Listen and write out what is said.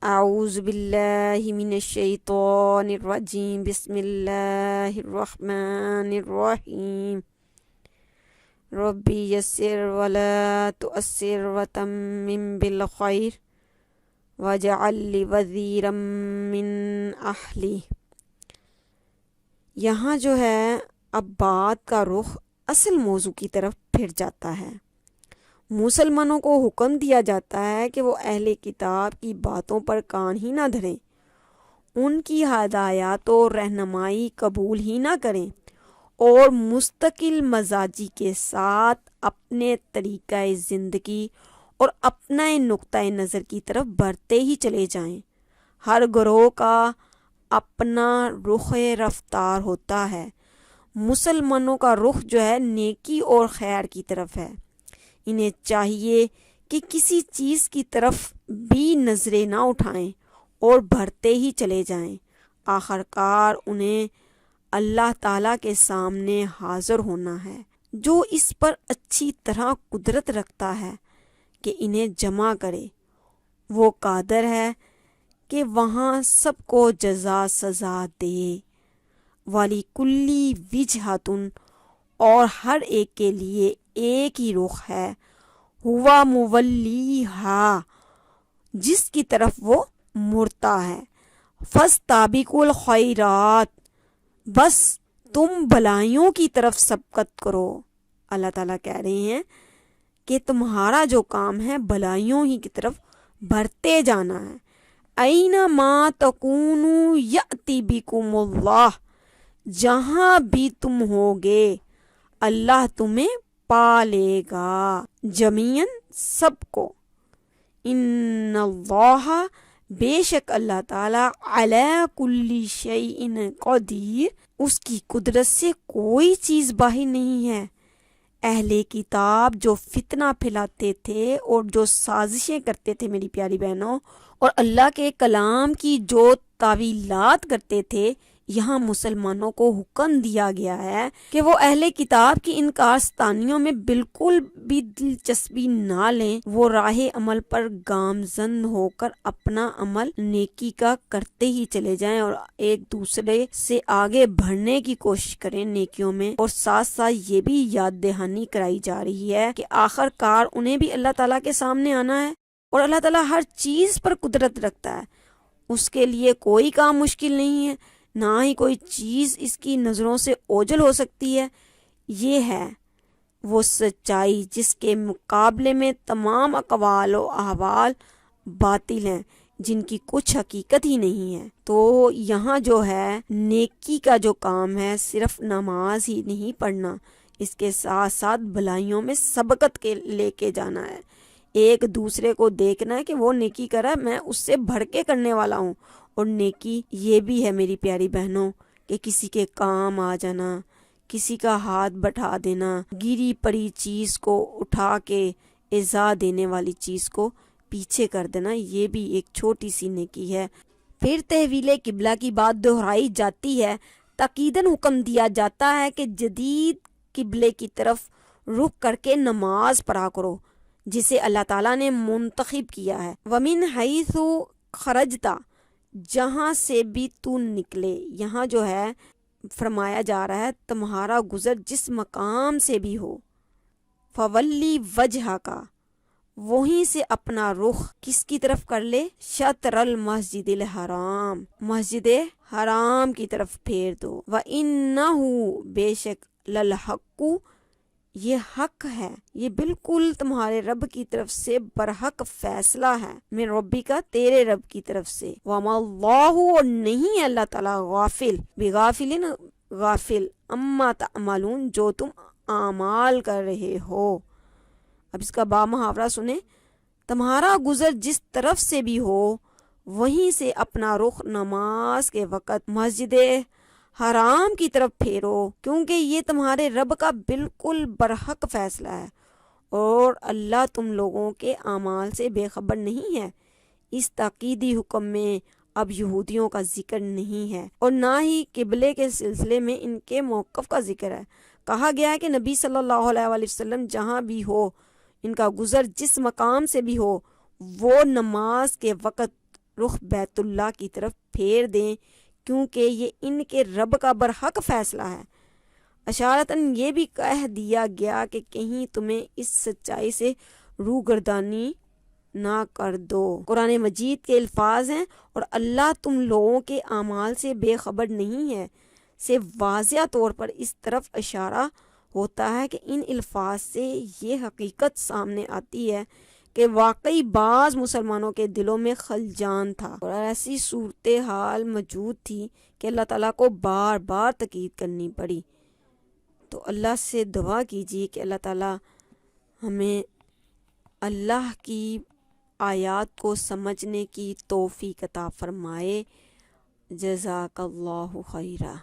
اعوذ باللہ من الشیطان الرجیم، بسم اللہ الرحمن الرحیم۔ ربی یسر ولا تؤثر وتمم بالخیر واجعل لی وزیرا من اہلی۔ یہاں جو ہے اب بات کا رخ اصل موضوع کی طرف پھر جاتا ہے۔ مسلمانوں کو حکم دیا جاتا ہے کہ وہ اہل کتاب کی باتوں پر کان ہی نہ دھریں، ان کی ہدایات و رہنمائی قبول ہی نہ کریں اور مستقل مزاجی کے ساتھ اپنے طریقہ زندگی اور اپنا نقطۂ نظر کی طرف بڑھتے ہی چلے جائیں۔ ہر گروہ کا اپنا رخ رفتار ہوتا ہے۔ مسلمانوں کا رخ جو ہے نیکی اور خیر کی طرف ہے۔ انہیں چاہیے کہ کسی چیز کی طرف بھی نظریں نہ اٹھائیں اور بڑھتے ہی چلے جائیں۔ آخرکار انہیں اللہ تعالیٰ کے سامنے حاضر ہونا ہے، جو اس پر اچھی طرح قدرت رکھتا ہے کہ انہیں جمع کرے۔ وہ قادر ہے کہ وہاں سب کو جزا سزا دے۔ وَلِكُلِّ وِجْهَةٌ، اور ہر ایک کے لیے ایک ہی رخ ہے، ہوا مولیہا، جس کی طرف وہ مڑتا ہے۔ فَاسْتَبِقُوا الْخَيْرَاتِ، بس تم بھلائیوں کی طرف سبقت کرو۔ اللہ تعالیٰ کہہ رہے ہیں کہ تمہارا جو کام ہے بھلائیوں ہی کی طرف بڑھتے جانا ہے۔ اَيْنَمَا تَكُونُوا يَأْتِ بِكُمُ اللَّهُ، جہاں بھی تم ہوگے اللہ تمہیں پا لے گا، جمیعاً سب کو۔ ان اللہ، بے شک اللہ تعالیٰ، علی کل شیء قدیر، اس کی قدرت سے کوئی چیز باہر نہیں ہے۔ اہل کتاب جو فتنہ پھیلاتے تھے اور جو سازشیں کرتے تھے میری پیاری بہنوں، اور اللہ کے کلام کی جو تعویلات کرتے تھے، یہاں مسلمانوں کو حکم دیا گیا ہے کہ وہ اہل کتاب کی ان کارستانیوں میں بالکل بھی دلچسپی نہ لیں۔ وہ راہ عمل پر گامزن ہو کر اپنا عمل نیکی کا کرتے ہی چلے جائیں اور ایک دوسرے سے آگے بڑھنے کی کوشش کریں نیکیوں میں۔ اور ساتھ ساتھ یہ بھی یاد دہانی کرائی جا رہی ہے کہ آخر کار انہیں بھی اللہ تعالیٰ کے سامنے آنا ہے، اور اللہ تعالیٰ ہر چیز پر قدرت رکھتا ہے۔ اس کے لیے کوئی کام مشکل نہیں ہے، نہ ہی کوئی چیز اس کی نظروں سے اوجھل ہو سکتی ہے۔ یہ ہے وہ سچائی جس کے مقابلے میں تمام اقوال و احوال باطل ہیں، جن کی کچھ حقیقت ہی نہیں ہے۔ تو یہاں جو ہے نیکی کا جو کام ہے، صرف نماز ہی نہیں پڑھنا، اس کے ساتھ ساتھ بھلائیوں میں سبقت کے لے کے جانا ہے۔ ایک دوسرے کو دیکھنا ہے کہ وہ نیکی کر رہا ہے، میں اس سے بڑھ کے کرنے والا ہوں۔ اور نیکی یہ بھی ہے میری پیاری بہنوں کہ کسی کے کام آ جانا، کسی کا ہاتھ بٹھا دینا، گری پڑی چیز کو اٹھا کے ایذا دینے والی چیز کو پیچھے کر دینا، یہ بھی ایک چھوٹی سی نیکی ہے۔ پھر تحویل قبلہ کی بات دہرائی جاتی ہے، تاکیداً حکم دیا جاتا ہے کہ جدید قبلے کی طرف رخ کر کے نماز پڑھا کرو، جسے اللہ تعالیٰ نے منتخب کیا ہے۔ وَمِنْ حَيْثُ خَرَجْتَ، جہاں سے بھی تو نکلے، یہاں جو ہے فرمایا جا رہا ہے تمہارا گزر جس مقام سے بھی ہو، فولی وجہ کا، وہیں سے اپنا رخ کس کی طرف کر لے، شطر المسجد الحرام، مسجد حرام کی طرف پھیر دو۔ وَإِنَّهُ، بے شک، لَلْحَقُّ، یہ حق ہے، یہ بالکل تمہارے رب کی طرف سے برحق فیصلہ ہے، من ربی کا، تیرے رب کی طرف سے۔ وَمَا اللَّهُ، اور نہیں ہے اللہ تعالیٰ، غافل، بغافل، غافل، اما تعملون، جو تم اعمال کر رہے ہو۔ اب اس کا با محاورہ سنیں، تمہارا گزر جس طرف سے بھی ہو، وہیں سے اپنا رخ نماز کے وقت مسجد حرام کی طرف پھیرو، کیونکہ یہ تمہارے رب کا بالکل برحق فیصلہ ہے، اور اللہ تم لوگوں کے اعمال سے بے خبر نہیں ہے۔ اس تاکیدی حکم میں اب یہودیوں کا ذکر نہیں ہے، اور نہ ہی قبلے کے سلسلے میں ان کے موقف کا ذکر ہے۔ کہا گیا ہے کہ نبی صلی اللہ علیہ وآلہ وسلم جہاں بھی ہو، ان کا گزر جس مقام سے بھی ہو، وہ نماز کے وقت رخ بیت اللہ کی طرف پھیر دیں کیونکہ یہ ان کے رب کا برحق فیصلہ ہے۔ اشارتاً یہ بھی کہہ دیا گیا کہ کہیں تمہیں اس سچائی سے روگردانی نہ کر دو۔ قرآن مجید کے الفاظ ہیں اور اللہ تم لوگوں کے اعمال سے بے خبر نہیں ہے سے واضح طور پر اس طرف اشارہ ہوتا ہے کہ ان الفاظ سے یہ حقیقت سامنے آتی ہے کہ واقعی بعض مسلمانوں کے دلوں میں خلجان تھا اور ایسی صورتحال موجود تھی کہ اللہ تعالیٰ کو بار بار تاکید کرنی پڑی۔ تو اللہ سے دعا کیجیے کہ اللہ تعالیٰ ہمیں اللہ کی آیات کو سمجھنے کی توفیق عطا فرمائے۔ جزاک اللہ خیرہ۔